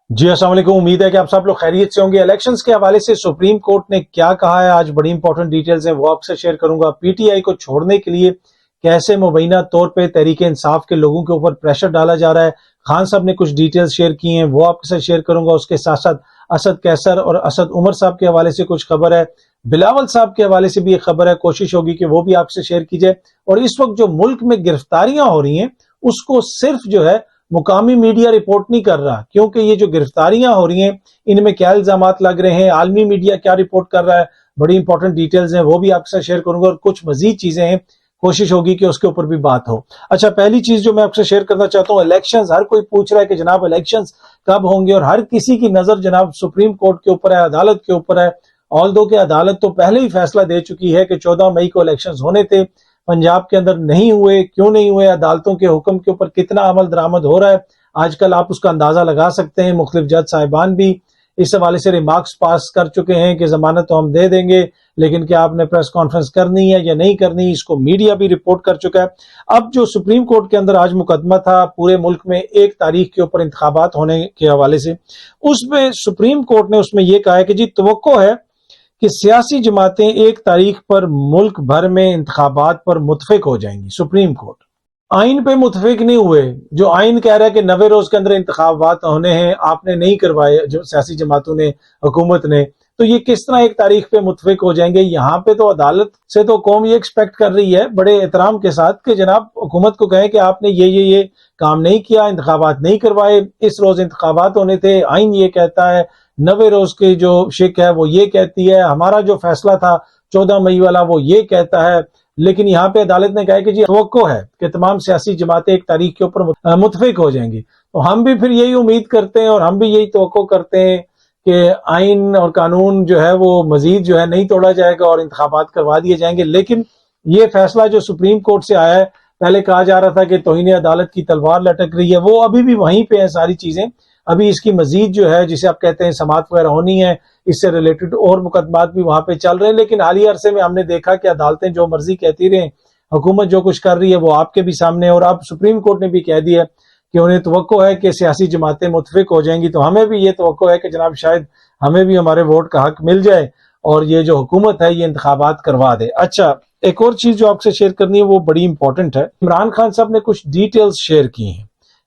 جی السلام علیکم، امید ہے کہ آپ سب لوگ خیریت سے ہوں گے۔ الیکشنز کے حوالے سے سپریم کورٹ نے کیا کہا ہے، آج بڑی امپورٹنٹ ڈیٹیلز ہیں، وہ آپ سے شیئر کروں گا۔ پی ٹی آئی کو چھوڑنے کے لیے کیسے مبینہ طور پہ تحریک انصاف کے لوگوں کے اوپر پریشر ڈالا جا رہا ہے، خان صاحب نے کچھ ڈیٹیلز شیئر کی ہیں، وہ آپ کے ساتھ شیئر کروں گا۔ اس کے ساتھ ساتھ اسد کیسر اور اسد عمر صاحب کے حوالے سے کچھ خبر ہے، بلاول صاحب کے حوالے سے بھی ایک خبر ہے، کوشش ہوگی کہ وہ بھی آپ سے شیئر کی جائے۔ اور اس وقت جو ملک میں گرفتاریاں ہو رہی ہیں اس کو صرف جو ہے مقامی میڈیا رپورٹ نہیں کر رہا، کیونکہ یہ جو گرفتاریاں ہو رہی ہیں ان میں کیا الزامات لگ رہے ہیں، عالمی میڈیا کیا رپورٹ کر رہا ہے، بڑی امپورٹنٹ ڈیٹیلز ہیں، وہ بھی آپ کے ساتھ شیئر کروں گا۔ اور کچھ مزید چیزیں ہیں، کوشش ہوگی کہ اس کے اوپر بھی بات ہو۔ اچھا، پہلی چیز جو میں آپ سے شیئر کرنا چاہتا ہوں، الیکشنز، ہر کوئی پوچھ رہا ہے کہ جناب الیکشنز کب ہوں گے، اور ہر کسی کی نظر جناب سپریم کورٹ کے اوپر ہے، عدالت کے اوپر ہے۔ آلدو کہ عدالت تو پہلے ہی فیصلہ دے چکی ہے کہ 14 مئی کو الیکشنز ہونے تھے، پنجاب کے اندر نہیں ہوئے، کیوں نہیں ہوئے، عدالتوں کے حکم کے اوپر کتنا عمل درآمد ہو رہا ہے آج کل آپ اس کا اندازہ لگا سکتے ہیں۔ مختلف جج صاحبان بھی اس حوالے سے ریمارکس پاس کر چکے ہیں کہ ضمانت تو ہم دے دیں گے، لیکن کیا آپ نے پریس کانفرنس کرنی ہے یا نہیں کرنی، اس کو میڈیا بھی رپورٹ کر چکا ہے۔ اب جو سپریم کورٹ کے اندر آج مقدمہ تھا پورے ملک میں 1 تاریخ کے اوپر انتخابات ہونے کے حوالے سے، اس میں سپریم کورٹ نے اس میں یہ کہا ہے کہ جی توقع ہے کہ سیاسی جماعتیں 1 تاریخ پر ملک بھر میں انتخابات پر متفق ہو جائیں گی۔ سپریم کورٹ آئین پہ متفق نہیں ہوئے، جو آئین کہہ رہا ہے کہ 90 روز کے اندر انتخابات ہونے ہیں، آپ نے نہیں کروائے جو سیاسی جماعتوں نے، حکومت نے، تو یہ کس طرح 1 تاریخ پہ متفق ہو جائیں گے؟ یہاں پہ تو عدالت سے تو قوم یہ ایکسپیکٹ کر رہی ہے بڑے احترام کے ساتھ کہ جناب حکومت کو کہیں کہ آپ نے یہ کام نہیں کیا، انتخابات نہیں کروائے، اس روز انتخابات ہونے تھے، آئین یہ کہتا ہے، 90 روز کی جو شک ہے وہ یہ کہتی ہے، ہمارا جو فیصلہ تھا 14 مئی والا وہ یہ کہتا ہے۔ لیکن یہاں پہ عدالت نے کہا کہ جی توقع ہے کہ تمام سیاسی جماعتیں 1 تاریخ کے اوپر متفق ہو جائیں گی، تو ہم بھی پھر یہی امید کرتے ہیں اور ہم بھی یہی توقع کرتے ہیں کہ آئین اور قانون جو ہے وہ مزید جو ہے نہیں توڑا جائے گا اور انتخابات کروا دیے جائیں گے۔ لیکن یہ فیصلہ جو سپریم کورٹ سے آیا ہے، پہلے کہا جا رہا تھا کہ توہین عدالت کی تلوار لٹک رہی ہے، وہ ابھی بھی وہیں پہ ہیں ساری چیزیں، ابھی اس کی مزید جو ہے جسے آپ کہتے ہیں سماعت وغیرہ ہونی ہے، اس سے ریلیٹڈ اور مقدمات بھی وہاں پہ چل رہے ہیں۔ لیکن حالیہ عرصے میں ہم نے دیکھا کہ عدالتیں جو مرضی کہتی رہیں، حکومت جو کچھ کر رہی ہے وہ آپ کے بھی سامنے، اور اب سپریم کورٹ نے بھی کہہ دیا کہ انہیں توقع ہے کہ سیاسی جماعتیں متفق ہو جائیں گی، تو ہمیں بھی یہ توقع ہے کہ جناب شاید ہمیں بھی ہمارے ووٹ کا حق مل جائے اور یہ جو حکومت ہے یہ انتخابات کروا دے۔ اچھا، ایک اور چیز جو آپ سے شیئر کرنی ہے وہ بڑی امپورٹنٹ ہے، عمران خان صاحب نے کچھ ڈیٹیلز شیئر کی ہیں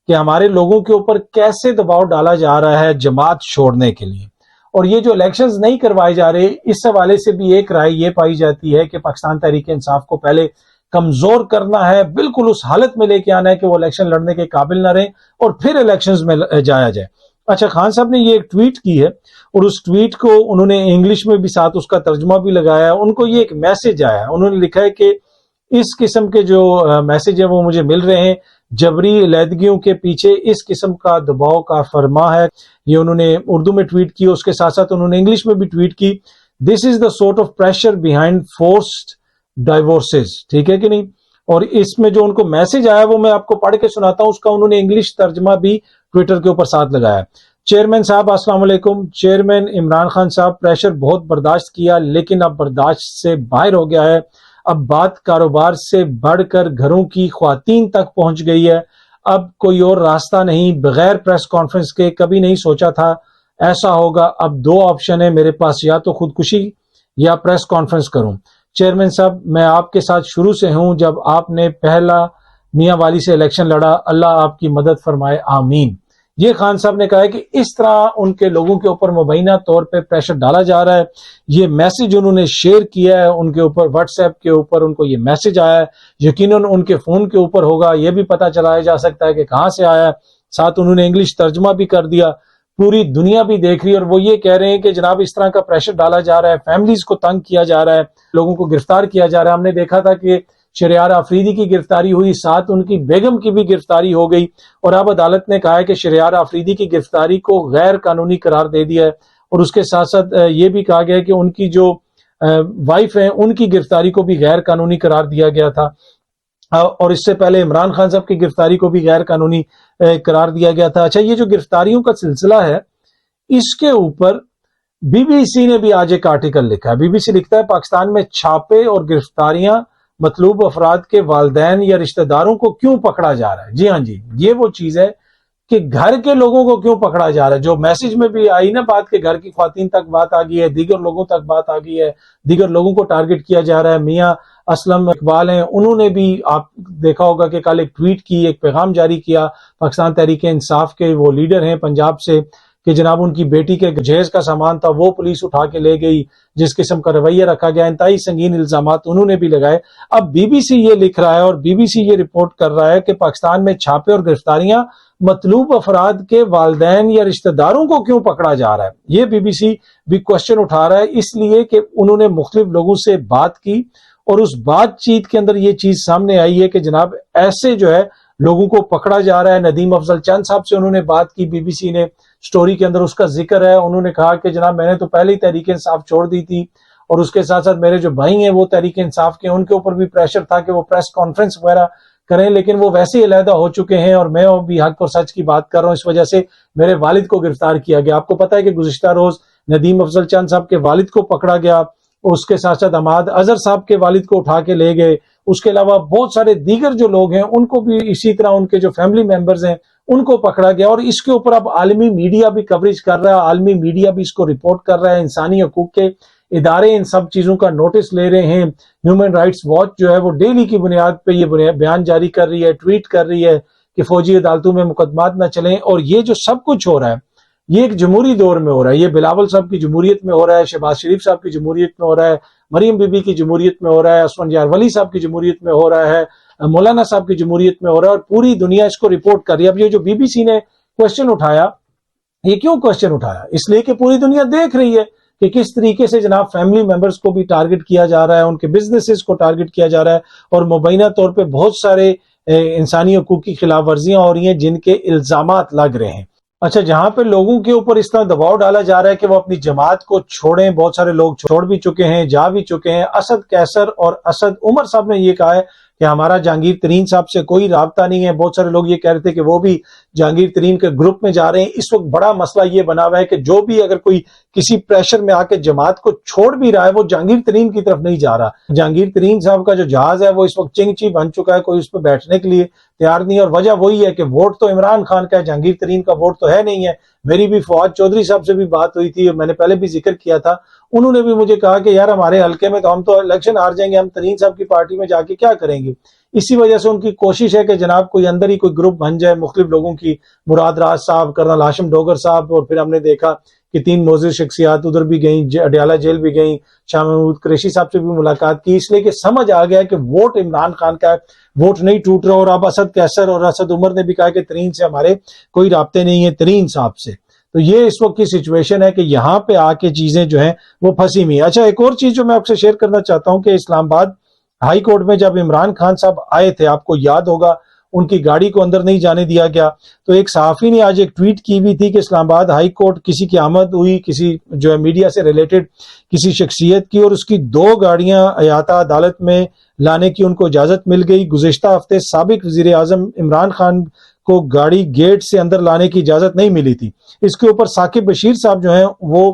کہ ہمارے لوگوں کے اوپر کیسے دباؤ ڈالا جا رہا ہے جماعت چھوڑنے کے لیے، اور یہ جو الیکشنز نہیں کروائے جا رہے، اس حوالے سے بھی ایک رائے یہ پائی جاتی ہے کہ پاکستان تحریک انصاف کو پہلے کمزور کرنا ہے، بالکل اس حالت میں لے کے آنا ہے کہ وہ الیکشن لڑنے کے قابل نہ رہیں اور پھر الیکشنز میں جایا جائے۔ اچھا، خان صاحب نے یہ ایک ٹویٹ کی ہے اور اس ٹویٹ کو انہوں نے انگلش میں بھی ساتھ اس کا ترجمہ بھی لگایا ہے، ان کو یہ ایک میسج آیا ہے، انہوں نے لکھا ہے کہ اس قسم کے جو میسج ہیں وہ مجھے مل رہے ہیں، جبری علیحدگیوں کے پیچھے اس قسم کا دباؤ کا فرما ہے۔ یہ انہوں نے اردو میں ٹویٹ کی، اس کے ساتھ ساتھ انہوں نے انگلش میں بھی ٹویٹ کی، this is the sort of pressure behind forced divorces, ٹھیک ہے کہ نہیں؟ اور اس میں جو ان کو میسج آیا وہ میں آپ کو پڑھ کے سناتا ہوں، اس کا انہوں نے انگلش ترجمہ بھی ٹویٹر کے اوپر ساتھ لگایا۔ چیئرمین صاحب السلام علیکم، چیئرمین عمران خان صاحب، پریشر بہت برداشت کیا لیکن اب برداشت سے باہر ہو گیا ہے، اب بات کاروبار سے بڑھ کر گھروں کی خواتین تک پہنچ گئی ہے، اب کوئی اور راستہ نہیں، بغیر پریس کانفرنس کے کبھی نہیں سوچا تھا ایسا ہوگا، اب 2 آپشن ہے میرے پاس، یا تو خودکشی یا پریس کانفرنس کروں۔ چیئرمین صاحب، میں آپ کے ساتھ شروع سے ہوں، جب آپ نے پہلا میاں والی سے الیکشن لڑا، اللہ آپ کی مدد فرمائے، آمین۔ یہ خان صاحب نے کہا ہے کہ اس طرح ان کے لوگوں کے اوپر مبینہ طور پہ پریشر ڈالا جا رہا ہے، یہ میسج انہوں نے شیئر کیا ہے ان کے اوپر واٹس ایپ کے اوپر، ان کو یہ میسج آیا ہے، یقیناً ان کے فون کے اوپر ہوگا، یہ بھی پتہ چلایا جا سکتا ہے کہ کہاں سے آیا ہے، ساتھ انہوں نے انگلش ترجمہ بھی کر دیا، پوری دنیا بھی دیکھ رہی ہے، اور وہ یہ کہہ رہے ہیں کہ جناب اس طرح کا پریشر ڈالا جا رہا ہے، فیملیز کو تنگ کیا جا رہا ہے، لوگوں کو گرفتار کیا جا رہا ہے۔ ہم نے دیکھا تھا کہ شہریار آفریدی کی گرفتاری ہوئی، ساتھ ان کی بیگم کی بھی گرفتاری ہو گئی، اور اب عدالت نے کہا ہے کہ شہریار آفریدی کی گرفتاری کو غیر قانونی قرار دے دیا ہے، اور اس کے ساتھ ساتھ یہ بھی کہا گیا ہے کہ ان کی جو وائف ہیں ان کی گرفتاری کو بھی غیر قانونی قرار دیا گیا تھا، اور اس سے پہلے عمران خان صاحب کی گرفتاری کو بھی غیر قانونی قرار دیا گیا تھا۔ اچھا، یہ جو گرفتاریوں کا سلسلہ ہے اس کے اوپر بی بی سی نے بھی آج ایک آرٹیکل لکھا ہے۔ بی بی سی لکھتا ہے پاکستان میں چھاپے اور گرفتاریاں مطلوب افراد کے والدین یا رشتہ داروں کو کیوں پکڑا جا رہا ہے؟ جی ہاں جی، یہ وہ چیز ہے کہ گھر کے لوگوں کو کیوں پکڑا جا رہا ہے. جو میسج میں بھی آئی نا بات کہ گھر کی خواتین تک بات آ گئی ہے, دیگر لوگوں تک بات آ گئی ہے, دیگر لوگوں کو ٹارگٹ کیا جا رہا ہے. میاں اسلم اقبال ہیں, انہوں نے بھی آپ دیکھا ہوگا کہ کل ایک ٹویٹ کی, ایک پیغام جاری کیا. پاکستان تحریک انصاف کے وہ لیڈر ہیں پنجاب سے, کہ جناب ان کی بیٹی کے جہیز کا سامان تھا وہ پولیس اٹھا کے لے گئی, جس قسم کا رویہ رکھا گیا, انتہائی سنگین الزامات انہوں نے بھی لگائے. اب بی بی سی یہ لکھ رہا ہے اور بی بی سی یہ رپورٹ کر رہا ہے کہ پاکستان میں چھاپے اور گرفتاریاں مطلوب افراد کے والدین یا رشتہ داروں کو کیوں پکڑا جا رہا ہے. یہ بی بی سی بھی کوشچن اٹھا رہا ہے, اس لیے کہ انہوں نے مختلف لوگوں سے بات کی اور اس بات چیت کے اندر یہ چیز سامنے آئی ہے کہ جناب ایسے جو ہے لوگوں کو پکڑا جا رہا ہے. ندیم افضل چند صاحب سے انہوں نے بات کی, بی بی سی نے سٹوری کے اندر اس کا ذکر ہے. انہوں نے کہا کہ جناب میں نے تو پہلے ہی تحریک انصاف چھوڑ دی تھی, اور اس کے ساتھ ساتھ میرے جو بھائی ہیں وہ تحریک انصاف کے, ان کے اوپر بھی پریشر تھا کہ وہ پریس کانفرنس وغیرہ کریں, لیکن وہ ویسے ہی علیحدہ ہو چکے ہیں اور میں بھی حق اور سچ کی بات کر رہا ہوں. اس وجہ سے میرے والد کو گرفتار کیا گیا. آپ کو پتا ہے کہ گزشتہ روز ندیم افضل چند صاحب کے والد کو پکڑا گیا, اس کے ساتھ ساتھ عماد اظہر صاحب کے والد کو اٹھا کے لے گئے. اس کے علاوہ بہت سارے دیگر جو لوگ ہیں ان کو بھی اسی طرح ان کے جو فیملی ممبرز ہیں ان کو پکڑا گیا, اور اس کے اوپر اب عالمی میڈیا بھی کوریج کر رہا ہے, عالمی میڈیا بھی اس کو رپورٹ کر رہا ہے. انسانی حقوق کے ادارے ان سب چیزوں کا نوٹس لے رہے ہیں. ہیومن رائٹس واچ جو ہے وہ ڈیلی کی بنیاد پہ یہ بیان جاری کر رہی ہے, ٹویٹ کر رہی ہے کہ فوجی عدالتوں میں مقدمات نہ چلیں. اور یہ جو سب کچھ ہو رہا ہے یہ ایک جمہوری دور میں ہو رہا ہے. یہ بلاول صاحب کی جمہوریت میں ہو رہا ہے, شہباز شریف صاحب کی جمہوریت میں ہو رہا ہے, مریم بی بی کی جمہوریت میں ہو رہا ہے, اسفند یار ولی صاحب کی جمہوریت میں ہو رہا ہے, مولانا صاحب کی جمہوریت میں ہو رہا ہے, اور پوری دنیا اس کو رپورٹ کر رہی ہے. اب یہ جو بی بی سی نے کوشچن اٹھایا, یہ کیوں کوشچن اٹھایا؟ اس لیے کہ پوری دنیا دیکھ رہی ہے کہ کس طریقے سے جناب فیملی ممبرز کو بھی ٹارگٹ کیا جا رہا ہے, ان کے بزنسز کو ٹارگٹ کیا جا رہا ہے, اور مبینہ طور پہ بہت سارے انسانی حقوق کی خلاف ورزیاں ہو رہی ہیں جن کے الزامات لگ رہے ہیں. اچھا, جہاں پہ لوگوں کے اوپر اس طرح دباؤ ڈالا جا رہا ہے کہ وہ اپنی جماعت کو چھوڑیں, بہت سارے لوگ چھوڑ بھی چکے ہیں, جا بھی چکے ہیں. اسد کیسر اور اسد عمر صاحب نے یہ کہا ہے کہ ہمارا جہانگیر ترین صاحب سے کوئی رابطہ نہیں ہے. بہت سارے لوگ یہ کہہ رہے تھے کہ وہ بھی جہانگیر ترین کے گروپ میں جا رہے ہیں. اس وقت بڑا مسئلہ یہ بنا ہوا ہے کہ جو بھی اگر کوئی کسی پریشر میں آ کے جماعت کو چھوڑ بھی رہا ہے وہ جہانگیر ترین کی طرف نہیں جا رہا. جہانگیر ترین صاحب کا جو جہاز ہے وہ اس وقت چنگ چی بن چکا ہے, کوئی اس پہ بیٹھنے کے لیے تیار نہیں. اور وجہ وہی ہے کہ ووٹ تو عمران خان کا ہے, جہانگیر ترین کا ووٹ تو ہے نہیں ہے. میری بھی فواد چودھری صاحب سے بھی بات ہوئی تھی, میں نے پہلے بھی ذکر کیا تھا, انہوں نے بھی مجھے کہا کہ یار ہمارے حلقے میں تو ہم تو الیکشن ہار جائیں گے, ہم ترین صاحب کی پارٹی میں جا کے کیا کریں گے. اسی وجہ سے ان کی کوشش ہے کہ جناب کوئی اندر ہی کوئی گروپ بن جائے مختلف لوگوں کی. مراد راز صاحب, کرنل ہاشم ڈوگر صاحب, اور پھر ہم نے دیکھا کہ 3 معزز شخصیات ادھر بھی گئیں, اڈیالہ جیل بھی گئیں, شاہ محمود قریشی صاحب سے بھی ملاقات کی, اس لیے کہ سمجھ آ گیا کہ ووٹ عمران خان کا ہے, ووٹ نہیں ٹوٹ رہا. اور اب اسد کیسر اور اسد عمر نے بھی کہا کہ ترین سے ہمارے کوئی رابطے نہیں ہیں, ترین صاحب سے. تو یہ اس وقت کی سچویشن ہے کہ یہاں پہ آ کے چیزیں جو ہیں وہ پھنسی ہوئی ہیں. اچھا, ایک اور چیز جو میں آپ سے شیئر کرنا چاہتا ہوں کہ اسلام آباد ہائی کورٹ میں جب عمران خان صاحب آئے تھے, آپ کو یاد ہوگا ان کی گاڑی کو اندر نہیں جانے دیا گیا, تو ایک صحافی نے آج ایک ٹویٹ کی ہوئی تھی کہ اسلام آباد ہائی کورٹ کسی کی آمد ہوئی, کسی جو ہے میڈیا سے ریلیٹڈ کسی شخصیت کی, اور اس کی 2 گاڑیاں احاطہ عدالت میں لانے کی ان کو اجازت مل گئی. گزشتہ ہفتے سابق وزیر اعظم عمران خان کو گاڑی گیٹ سے اندر لانے کی اجازت نہیں ملی تھی. اس کے اوپر ثاقب بشیر صاحب جو ہیں وہ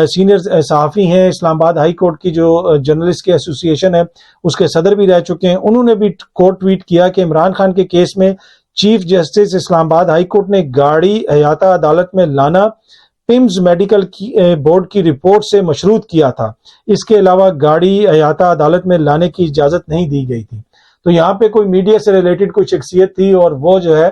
سینئر صحافی ہیں, اسلام آباد ہائی کورٹ کی جو جرنلسٹ کی ایسوسی ایشن ہے اس کے صدر بھی رہ چکے ہیں. انہوں نے بھی کورٹ ٹویٹ کیا کہ عمران خان کے کیس میں چیف جسٹس اسلام آباد ہائی کورٹ نے گاڑی احاطہ عدالت میں لانا پیمز میڈیکل بورڈ کی رپورٹ سے مشروط کیا تھا. اس کے علاوہ گاڑی احاطہ عدالت میں لانے کی اجازت نہیں دی گئی تھی. تو یہاں پہ کوئی میڈیا سے ریلیٹڈ کوئی شخصیت تھی, اور وہ جو ہے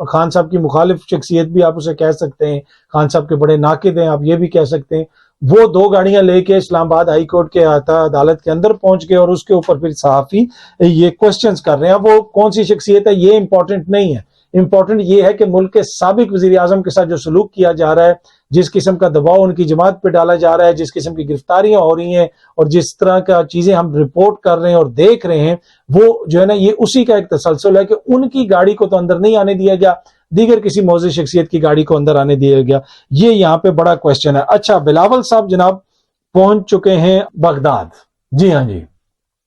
خان صاحب کی مخالف شخصیت بھی آپ اسے کہہ سکتے ہیں, خان صاحب کے بڑے ناقد ہیں آپ یہ بھی کہہ سکتے ہیں. وہ 2 گاڑیاں لے کے اسلام آباد ہائی کورٹ کے احاطہ عدالت کے اندر پہنچ گئے, اور اس کے اوپر پھر صحافی یہ کوسچنز کر رہے ہیں. وہ کون سی شخصیت ہے یہ امپورٹنٹ نہیں ہے, امپورٹنٹ یہ ہے کہ ملک کے سابق وزیر اعظم کے ساتھ جو سلوک کیا جا رہا ہے, جس قسم کا دباؤ ان کی جماعت پہ ڈالا جا رہا ہے, جس قسم کی گرفتاریاں ہو رہی ہیں, اور جس طرح کا چیزیں ہم رپورٹ کر رہے ہیں اور دیکھ رہے ہیں, وہ جو ہے نا یہ اسی کا ایک تسلسل ہے کہ ان کی گاڑی کو تو اندر نہیں آنے دیا گیا, دیگر کسی معزز شخصیت کی گاڑی کو اندر آنے دیا گیا. یہ یہاں پہ بڑا کوسچن ہے. اچھا, بلاول صاحب جناب پہنچ چکے ہیں بغداد. جی ہاں جی,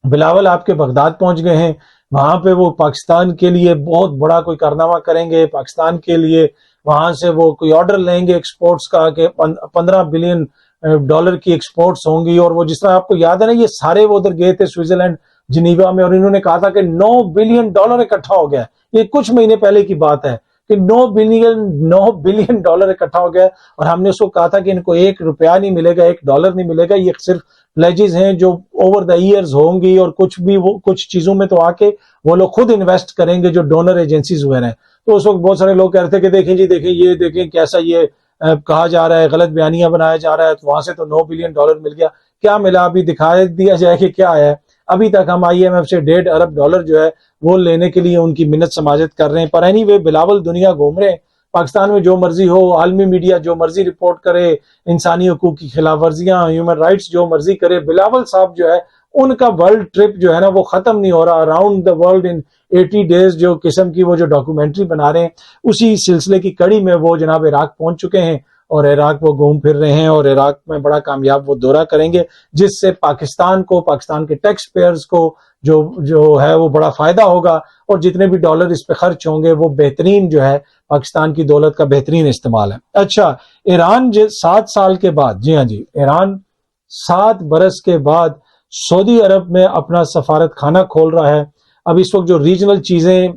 بلاول آپ کے بغداد پہنچ گئے ہیں. وہاں پہ وہ پاکستان کے لیے بہت بڑا کوئی کارنامہ کریں گے, پاکستان کے لیے وہاں سے وہ کوئی آرڈر لیں گے ایکسپورٹس کا کہ $15 بلین کی ایکسپورٹس ہوں گی. اور وہ جس طرح آپ کو یاد ہے نا, یہ سارے وہ ادھر گئے تھے سوئٹزرلینڈ جنیوا میں, اور انہوں نے کہا تھا کہ $9 بلین اکٹھا ہو گیا. یہ کچھ مہینے پہلے کی بات ہے کہ 9 بلین ڈالر اکٹھا ہو گیا اور ہم نے اس کو کہا تھا کہ ان کو $1 نہیں ملے گا, $1 نہیں ملے گا, یہ صرف پلیجز ہیں جو اوور دا ایئرز ہوں گی, اور کچھ چیزوں میں تو آ کے وہ لوگ خود انویسٹ کریں گے جو ڈونر ایجنسیز وغیرہ ہیں. تو اس وقت بہت سارے لوگ کہہ رہے تھے کہ دیکھیں جی دیکھیں یہ دیکھیں کیسا یہ کہا جا رہا ہے, غلط بیانیاں بنایا جا رہا ہے, تو وہاں سے تو $9 بلین مل گیا. کیا ملا ابھی دکھا دیا جائے کہ کیا ہے. ابھی تک ہم IMF سے $1.5 ارب جو ہے وہ لینے کے لیے ان کی منت سماجت کر رہے ہیں. پر اینی وے بلاول دنیا گھوم رہے ہیں, پاکستان میں جو مرضی ہو, عالمی میڈیا جو مرضی رپورٹ کرے, انسانی حقوق کی خلاف ورزیاں, ہیومن رائٹس جو مرضی کرے, بلاول صاحب جو ہے ان کا ورلڈ ٹرپ جو ہے نا وہ ختم نہیں ہو رہا. Around the world in 80 days جو قسم کی وہ جو ڈاکومنٹری بنا رہے ہیں, اسی سلسلے کی کڑی میں وہ جناب عراق پہنچ چکے ہیں اور عراق وہ گھوم پھر رہے ہیں, اور عراق میں بڑا کامیاب وہ دورہ کریں گے, جس سے پاکستان کو, پاکستان کے ٹیکس پیئرز کو جو ہے وہ بڑا فائدہ ہوگا, اور جتنے بھی ڈالر اس پہ خرچ ہوں گے وہ بہترین جو ہے پاکستان کی دولت کا بہترین استعمال ہے. اچھا, ایران 7 سال کے بعد, جی ہاں جی, ایران 7 برس کے بعد سعودی عرب میں اپنا سفارت خانہ کھول رہا ہے. اب اس وقت جو ریجنل چیزیں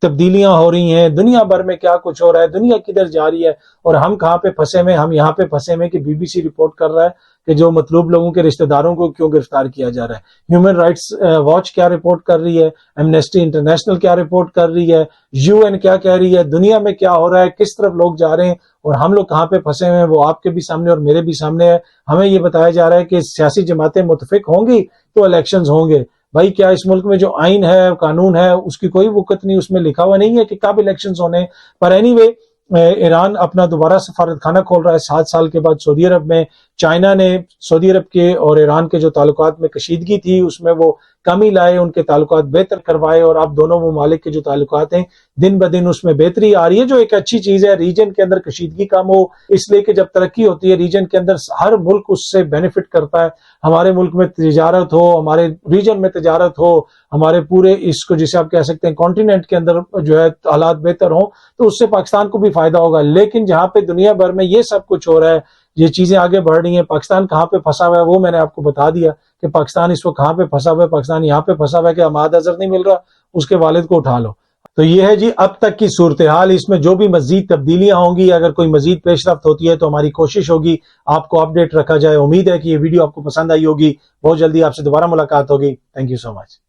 تبدیلیاں ہو رہی ہیں, دنیا بھر میں کیا کچھ ہو رہا ہے, دنیا کدھر جا رہی ہے, اور ہم کہاں پہ پھنسے میں, ہم یہاں پہ پھنسے میں کہ BBC رپورٹ کر رہا ہے کہ جو مطلوب لوگوں کے رشتہ داروں کو کیوں گرفتار کیا جا رہا ہے. ہیومن رائٹس واچ کیا رپورٹ کر رہی ہے, ایمنسٹی انٹرنیشنل کیا رپورٹ کر رہی ہے, UN کیا کہہ رہی ہے, دنیا میں کیا ہو رہا ہے, کس طرف لوگ جا رہے ہیں, اور ہم لوگ کہاں پہ پھنسے ہوئے ہیں, وہ آپ کے بھی سامنے اور میرے بھی سامنے ہے. ہمیں یہ بتایا جا رہا ہے کہ سیاسی جماعتیں متفق ہوں گی تو الیکشنز ہوں گے. بھائی کیا اس ملک میں جو آئین ہے, قانون ہے, اس کی کوئی وقت نہیں, اس میں لکھا ہوا نہیں ہے کہ کب الیکشنز ہونے. پر اینی وے ایران اپنا دوبارہ سفارت خانہ کھول رہا ہے 7 سال کے بعد سعودی عرب میں. چائنا نے سعودی عرب کے اور ایران کے جو تعلقات میں کشیدگی تھی اس میں وہ کمی لائے, ان کے تعلقات بہتر کروائے, اور اب دونوں ممالک کے جو تعلقات ہیں دن بدن اس میں بہتری آ رہی ہے, جو ایک اچھی چیز ہے. ریجن کے اندر کشیدگی کم ہو, اس لیے کہ جب ترقی ہوتی ہے ریجن کے اندر ہر ملک اس سے بینیفٹ کرتا ہے. ہمارے ملک میں تجارت ہو, ہمارے ریجن میں تجارت ہو, ہمارے پورے اس کو جسے آپ کہہ سکتے ہیں کانٹیننٹ کے اندر جو ہے حالات بہتر ہوں, تو اس سے پاکستان کو بھی فائدہ ہوگا. لیکن جہاں پہ دنیا بھر میں یہ سب کچھ ہو رہا ہے, یہ چیزیں آگے بڑھ رہی ہیں, پاکستان کہاں پہ پھنسا ہوا ہے وہ میں نے آپ کو بتا دیا کہ پاکستان اس وقت کہاں پہ پھنسا ہوا ہے. پاکستان یہاں پہ پھنسا ہوا ہے کہ عماد اظہر نہیں مل رہا, اس کے والد کو اٹھا لو. تو یہ ہے جی اب تک کی صورتحال. اس میں جو بھی مزید تبدیلیاں ہوں گی, اگر کوئی مزید پیش رفت ہوتی ہے تو ہماری کوشش ہوگی آپ کو اپڈیٹ رکھا جائے. امید ہے کہ یہ ویڈیو آپ کو پسند آئی ہوگی. بہت جلدی آپ سے دوبارہ ملاقات ہوگی. Thank you so much.